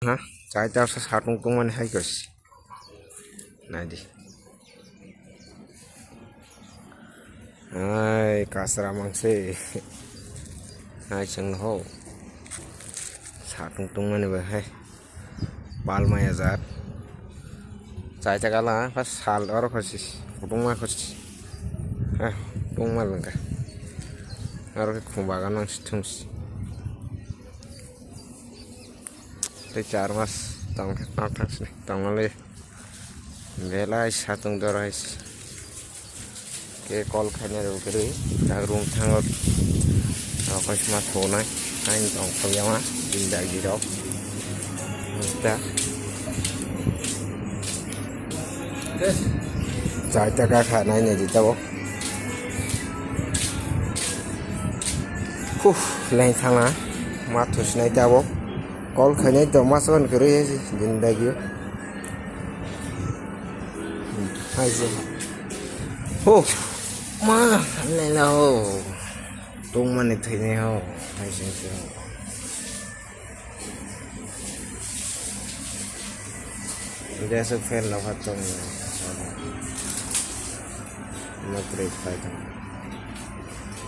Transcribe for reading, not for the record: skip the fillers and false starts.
ha chai ta sa sa tung tung man hai kos nai di ai kasra mangse ai chang ho sa tung tung man ba hai bal maya zat chai ta kala pas sal aro khosis tung ma khosis ha tung ma langa aro khumba ga nang sthung te 4 mas tang tak sini tang le vela satung dorais ke kol khane ro kre ta room thangot akas ma thona kain tong phyama din dai di dok ta chai ta ka kha nai ne di ta bo lain thanga ma thus nai ta bo kol khane to mason kre din dai gi hai je ma này là tung mà này thấy này hô hay xem bây giờ sức phèn là phát tung nó break phải không